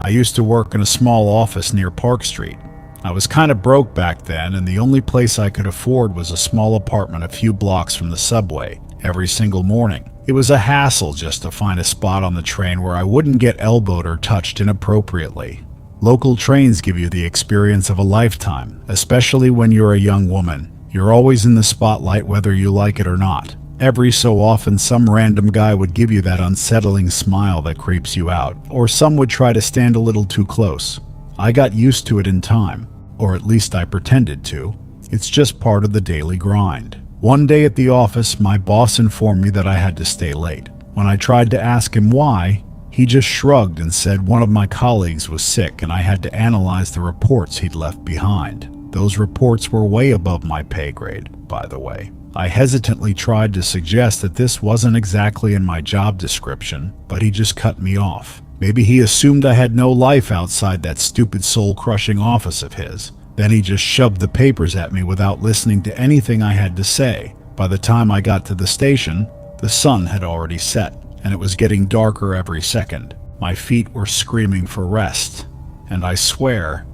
I used to work in a small office near Park Street. I was kind of broke back then, and the only place I could afford was a small apartment a few blocks from the subway every single morning. It was a hassle just to find a spot on the train where I wouldn't get elbowed or touched inappropriately. Local trains give you the experience of a lifetime, especially when you're a young woman. You're always in the spotlight whether you like it or not. Every so often, some random guy would give you that unsettling smile that creeps you out, or some would try to stand a little too close. I got used to it in time, or at least I pretended to. It's just part of the daily grind. One day at the office, my boss informed me that I had to stay late. When I tried to ask him why, he just shrugged and said one of my colleagues was sick and I had to analyze the reports he'd left behind. Those reports were way above my pay grade, by the way. I hesitantly tried to suggest that this wasn't exactly in my job description, but he just cut me off. Maybe he assumed I had no life outside that stupid soul-crushing office of his. Then he just shoved the papers at me without listening to anything I had to say. By the time I got to the station, the sun had already set, and it was getting darker every second. My feet were screaming for rest, and I swear,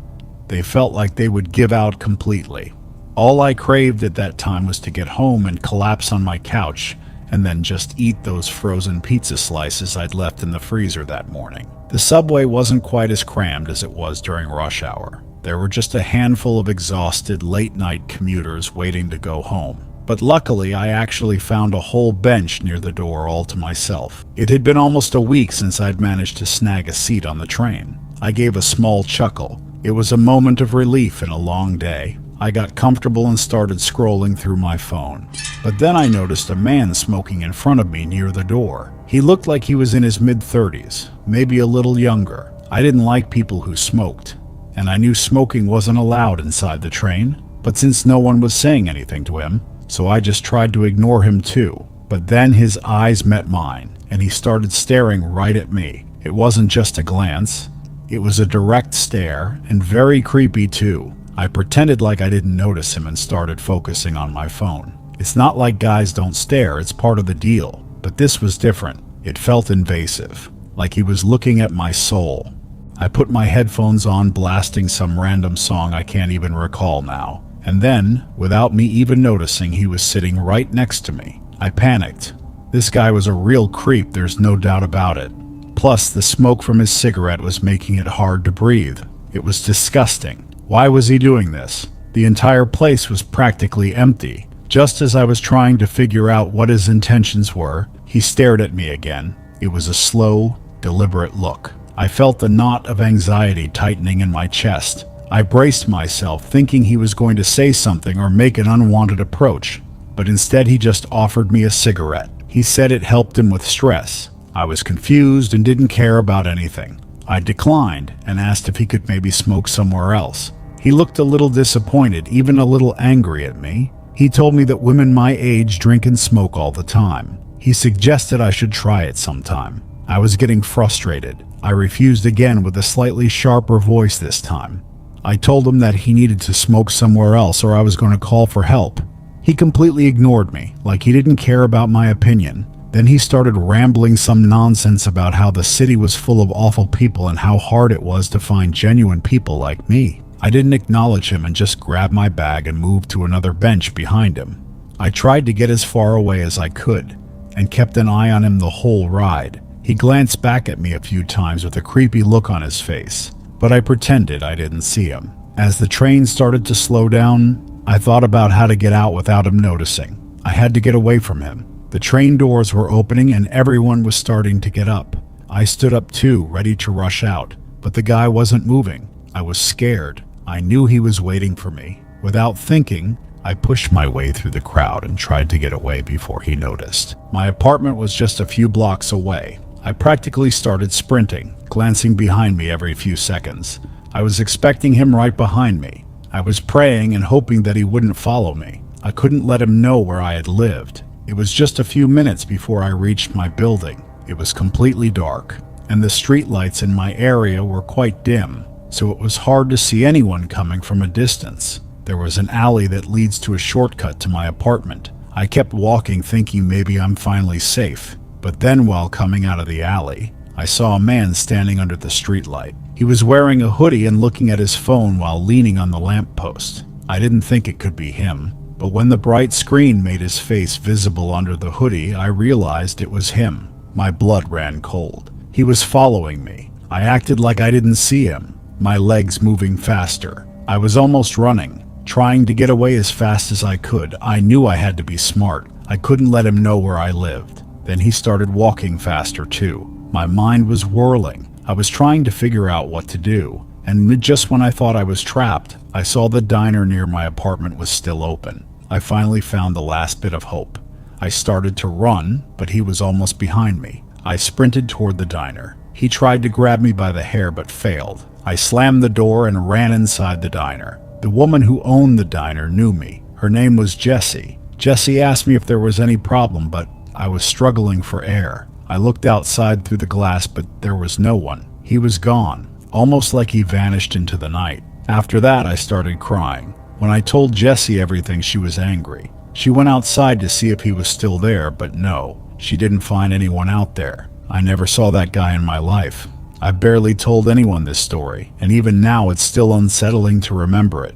they felt like they would give out completely. All I craved at that time was to get home and collapse on my couch, and then just eat those frozen pizza slices I'd left in the freezer that morning. The subway wasn't quite as crammed as it was during rush hour. There were just a handful of exhausted late-night commuters waiting to go home. But luckily, I actually found a whole bench near the door all to myself. It had been almost a week since I'd managed to snag a seat on the train. I gave a small chuckle. It was a moment of relief in a long day. I got comfortable and started scrolling through my phone. But then I noticed a man smoking in front of me near the door. He looked like he was in his mid-30s, maybe a little younger. I didn't like people who smoked, and I knew smoking wasn't allowed inside the train. But since no one was saying anything to him, so I just tried to ignore him too. But then his eyes met mine, and he started staring right at me. It wasn't just a glance. It was a direct stare, and very creepy too. I pretended like I didn't notice him and started focusing on my phone. It's not like guys don't stare, it's part of the deal. But this was different. It felt invasive, like he was looking at my soul. I put my headphones on, blasting some random song I can't even recall now. And then, without me even noticing, he was sitting right next to me. I panicked. This guy was a real creep, there's no doubt about it. Plus, the smoke from his cigarette was making it hard to breathe. It was disgusting. Why was he doing this? The entire place was practically empty. Just as I was trying to figure out what his intentions were, he stared at me again. It was a slow, deliberate look. I felt the knot of anxiety tightening in my chest. I braced myself, thinking he was going to say something or make an unwanted approach, but instead he just offered me a cigarette. He said it helped him with stress. I was confused and didn't care about anything. I declined and asked if he could maybe smoke somewhere else. He looked a little disappointed, even a little angry at me. He told me that women my age drink and smoke all the time. He suggested I should try it sometime. I was getting frustrated. I refused again with a slightly sharper voice this time. I told him that he needed to smoke somewhere else or I was going to call for help. He completely ignored me, like he didn't care about my opinion. Then he started rambling some nonsense about how the city was full of awful people and how hard it was to find genuine people like me. I didn't acknowledge him and just grabbed my bag and moved to another bench behind him. I tried to get as far away as I could and kept an eye on him the whole ride. He glanced back at me a few times with a creepy look on his face, but I pretended I didn't see him. As the train started to slow down, I thought about how to get out without him noticing. I had to get away from him. The train doors were opening and everyone was starting to get up. I stood up too, ready to rush out, but the guy wasn't moving. I was scared. I knew he was waiting for me. Without thinking, I pushed my way through the crowd and tried to get away before he noticed. My apartment was just a few blocks away. I practically started sprinting, glancing behind me every few seconds. I was expecting him right behind me. I was praying and hoping that he wouldn't follow me. I couldn't let him know where I had lived. It was just a few minutes before I reached my building. It was completely dark, and the streetlights in my area were quite dim, so it was hard to see anyone coming from a distance. There was an alley that leads to a shortcut to my apartment. I kept walking thinking maybe I'm finally safe, but then while coming out of the alley, I saw a man standing under the streetlight. He was wearing a hoodie and looking at his phone while leaning on the lamppost. I didn't think it could be him, but when the bright screen made his face visible under the hoodie, I realized it was him. My blood ran cold. He was following me. I acted like I didn't see him, my legs moving faster. I was almost running, trying to get away as fast as I could. I knew I had to be smart. I couldn't let him know where I lived. Then he started walking faster too. My mind was whirling. I was trying to figure out what to do, and just when I thought I was trapped, I saw the diner near my apartment was still open. I finally found the last bit of hope. I started to run, but he was almost behind me. I sprinted toward the diner. He tried to grab me by the hair but failed. I slammed the door and ran inside the diner. The woman who owned the diner knew me. Her name was Jessie. Jessie asked me if there was any problem, but I was struggling for air. I looked outside through the glass, but there was no one. He was gone, almost like he vanished into the night. After that, I started crying. When I told Jessie everything, she was angry. She went outside to see if he was still there, but no, she didn't find anyone out there. I never saw that guy in my life. I barely told anyone this story, and even now it's still unsettling to remember it.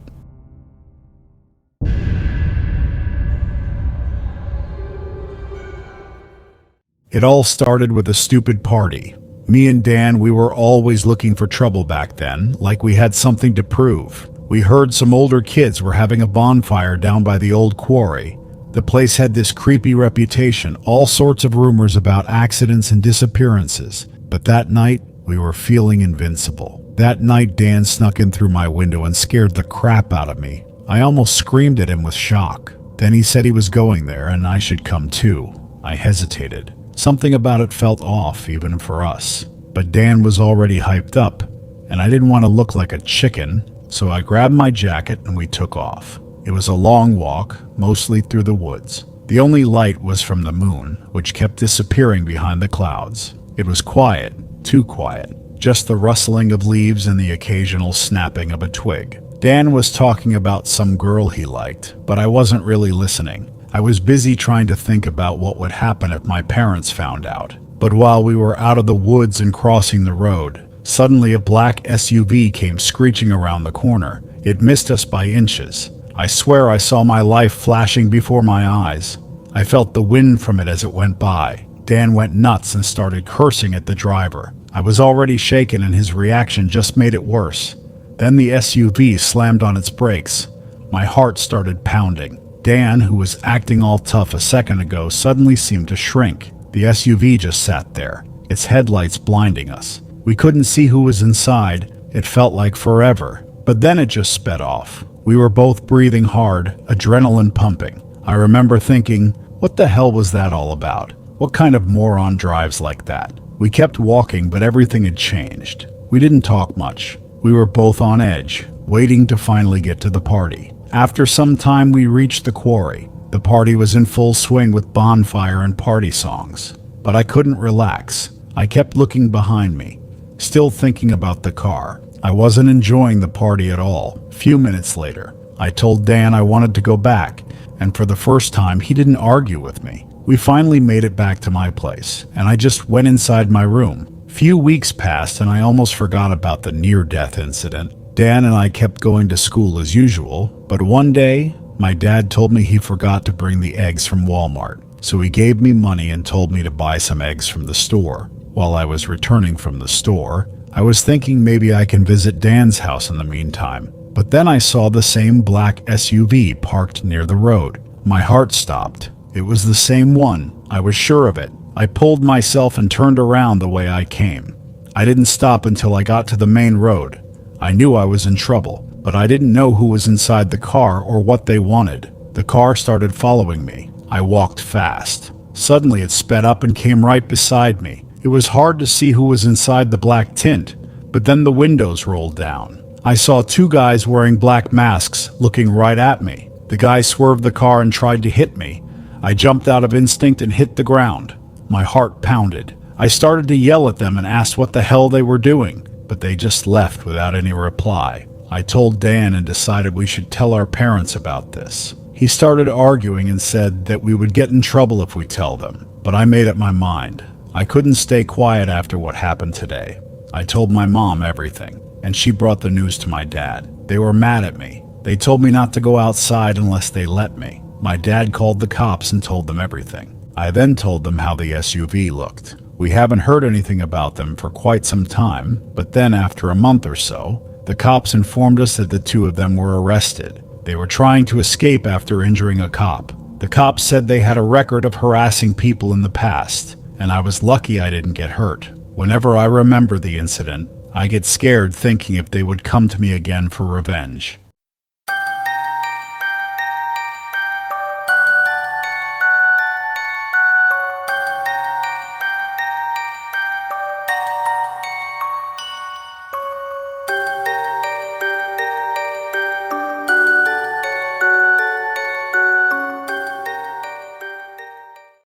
It all started with a stupid party. Me and Dan, we were always looking for trouble back then, like we had something to prove. We heard some older kids were having a bonfire down by the old quarry. The place had this creepy reputation, all sorts of rumors about accidents and disappearances. But that night, we were feeling invincible. That night, Dan snuck in through my window and scared the crap out of me. I almost screamed at him with shock. Then he said he was going there and I should come too. I hesitated. Something about it felt off, even for us. But Dan was already hyped up, and I didn't want to look like a chicken, so I grabbed my jacket and we took off. It was a long walk, mostly through the woods. The only light was from the moon, which kept disappearing behind the clouds. It was quiet, too quiet, just the rustling of leaves and the occasional snapping of a twig. Dan was talking about some girl he liked, but I wasn't really listening. I was busy trying to think about what would happen if my parents found out. But while we were out of the woods and crossing the road, suddenly a black SUV came screeching around the corner. It missed us by inches. I swear I saw my life flashing before my eyes. I felt the wind from it as it went by. Dan went nuts and started cursing at the driver. I was already shaken and his reaction just made it worse. Then the SUV slammed on its brakes. My heart started pounding. Dan, who was acting all tough a second ago, suddenly seemed to shrink. The SUV just sat there, its headlights blinding us. We couldn't see who was inside. It felt like forever. But then it just sped off. We were both breathing hard, adrenaline pumping. I remember thinking, what the hell was that all about? What kind of moron drives like that? We kept walking, but everything had changed. We didn't talk much. We were both on edge, waiting to finally get to the party. After some time, we reached the quarry. The party was in full swing with bonfire and party songs. But I couldn't relax. I kept looking behind me, still thinking about the car. I wasn't enjoying the party at all. A few minutes later, I told Dan I wanted to go back, and for the first time, he didn't argue with me. We finally made it back to my place, and I just went inside my room. Few weeks passed, and I almost forgot about the near-death incident. Dan and I kept going to school as usual, but one day, my dad told me he forgot to bring the eggs from Walmart, so he gave me money and told me to buy some eggs from the store. While I was returning from the store, I was thinking maybe I can visit Dan's house in the meantime, but then I saw the same black SUV parked near the road. My heart stopped. It was the same one. I was sure of it. I pulled myself and turned around the way I came. I didn't stop until I got to the main road. I knew I was in trouble, but I didn't know who was inside the car or what they wanted. The car started following me. I walked fast. Suddenly it sped up and came right beside me. It was hard to see who was inside the black tint, but then the windows rolled down. I saw two guys wearing black masks looking right at me. The guy swerved the car and tried to hit me. I jumped out of instinct and hit the ground. My heart pounded. I started to yell at them and asked what the hell they were doing, but they just left without any reply. I told Dan and decided we should tell our parents about this. He started arguing and said that we would get in trouble if we tell them, but I made up my mind. I couldn't stay quiet after what happened today. I told my mom everything, and she brought the news to my dad. They were mad at me. They told me not to go outside unless they let me. My dad called the cops and told them everything. I then told them how the SUV looked. We haven't heard anything about them for quite some time, but then after a month or so, the cops informed us that the two of them were arrested. They were trying to escape after injuring a cop. The cops said they had a record of harassing people in the past, and I was lucky I didn't get hurt. Whenever I remember the incident, I get scared thinking if they would come to me again for revenge.